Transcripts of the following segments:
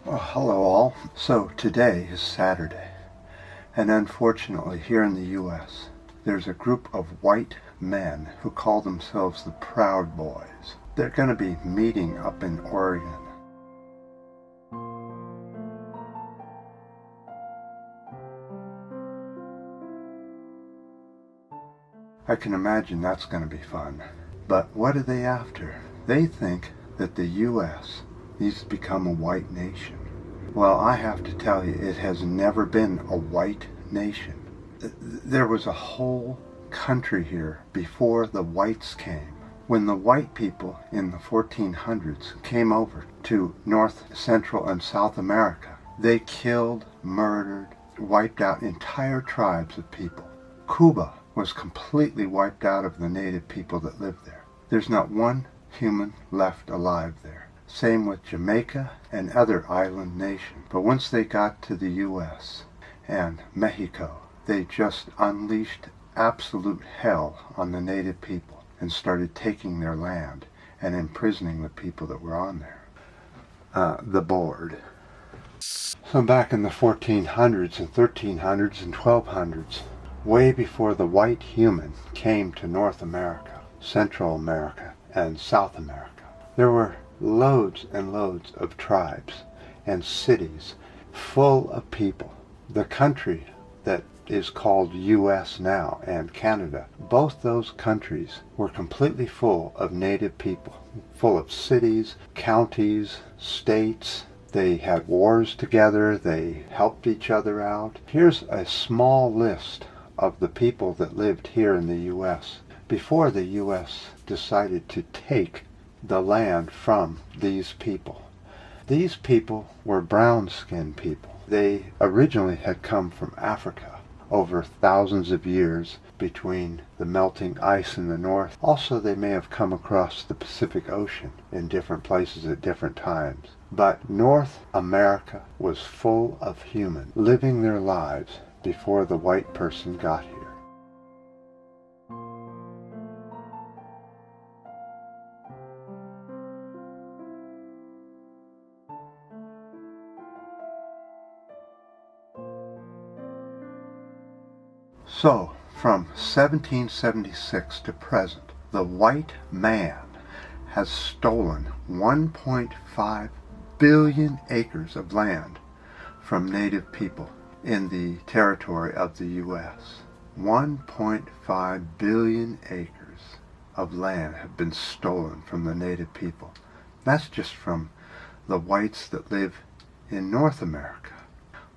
Well, hello all. So today is Saturday, and unfortunately here in the U.S. there's a group of white men who call themselves the Proud Boys. They're going to be meeting up in Oregon. I can imagine that's going to be fun. But what are they after? They think that the U.S. needs to become a white nation. Well, I have to tell you, it has never been a white nation. There was a whole country here before the whites came. When the white people in the 1400s came over to North, Central, and South America, they killed, murdered, wiped out entire tribes of people. Cuba was completely wiped out of the native people that lived there. There's not one human left alive there. Same with Jamaica and other island nations. But once they got to the U.S. and Mexico, they just unleashed absolute hell on the native people and started taking their land and imprisoning the people that were on there. The board. So back in the 1400s and 1300s and 1200s, way before the white human came to North America, Central America, and South America, there were loads and loads of tribes and cities full of people. The country that is called U.S. now and Canada, both those countries were completely full of native people, full of cities, counties, states. They had wars together, they helped each other out. Here's a small list of the people that lived here in the U.S. before the U.S. decided to take the land from these people. These people were brown-skinned people. They originally had come from Africa over thousands of years between the melting ice in the north. Also, they may have come across the Pacific Ocean in different places at different times. But North America was full of humans living their lives before the white person got here. So, from 1776 to present, the white man has stolen 1.5 billion acres of land from native people in the territory of the U.S. 1.5 billion acres of land have been stolen from the native people. That's just from the whites that live in North America.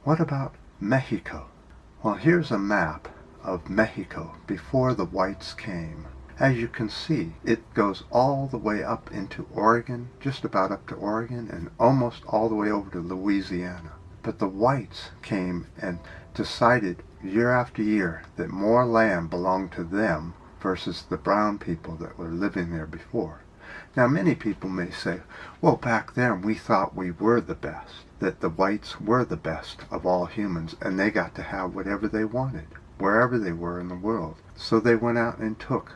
What about Mexico? Well, here's a map of Mexico before the whites came. As you can see, it goes all the way up into Oregon, just about up to Oregon, and almost all the way over to Louisiana. But the whites came and decided year after year that more land belonged to them versus the brown people that were living there before. Now, many people may say, well, back then we thought we were the best, that the whites were the best of all humans, and they got to have whatever they wanted, wherever they were in the world. So they went out and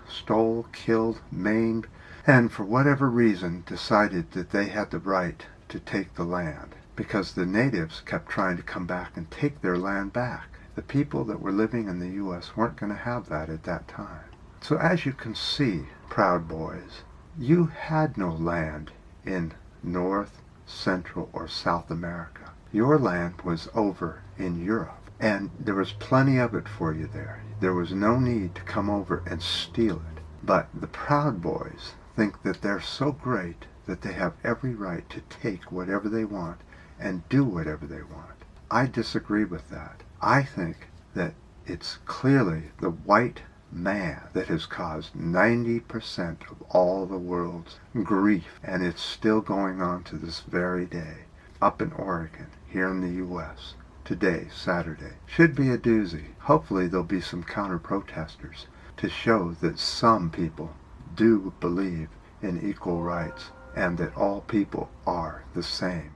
stole, killed, maimed, and for whatever reason decided that they had the right to take the land, because the natives kept trying to come back and take their land back. The people that were living in the U.S. weren't going to have that at that time. So as you can see, Proud Boys, you had no land in North, Central, or South America. Your land was over in Europe. And there was plenty of it for you there. There was no need to come over and steal it. But the Proud Boys think that they're so great that they have every right to take whatever they want and do whatever they want. I disagree with that. I think that it's clearly the white man that has caused 90% of all the world's grief, and it's still going on to this very day. Up in Oregon, here in the U.S., today, Saturday, should be a doozy. Hopefully there'll be some counter-protesters to show that some people do believe in equal rights and that all people are the same.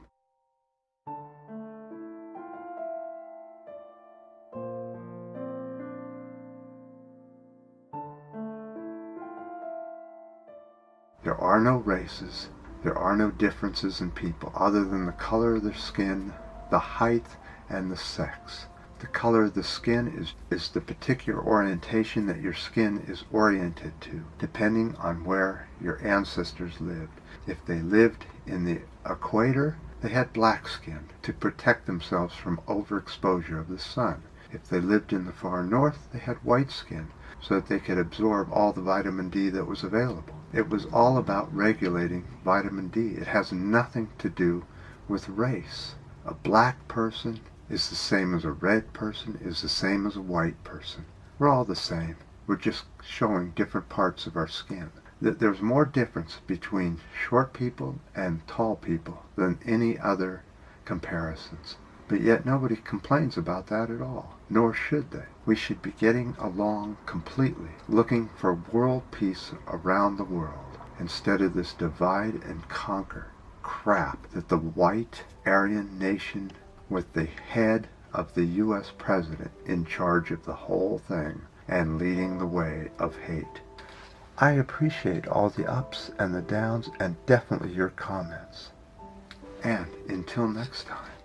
There are no races, There are no differences in people other than the color of their skin, the height, and the sex. The color of the skin is the particular orientation that your skin is oriented to, depending on where your ancestors lived. If they lived in the equator, they had black skin to protect themselves from overexposure of the sun. If they lived in the far north, they had white skin so that they could absorb all the vitamin D that was available. It was all about regulating vitamin D. It has nothing to do with race. A black person is the same as a red person, is the same as a white person. We're all the same. We're just showing different parts of our skin. There's more difference between short people and tall people than any other comparisons. But yet nobody complains about that at all, nor should they. We should be getting along completely, looking for world peace around the world, instead of this divide and conquer crap that the white Aryan nation with the head of the U.S. president in charge of the whole thing and leading the way of hate. I appreciate all the ups and the downs and definitely your comments. And until next time.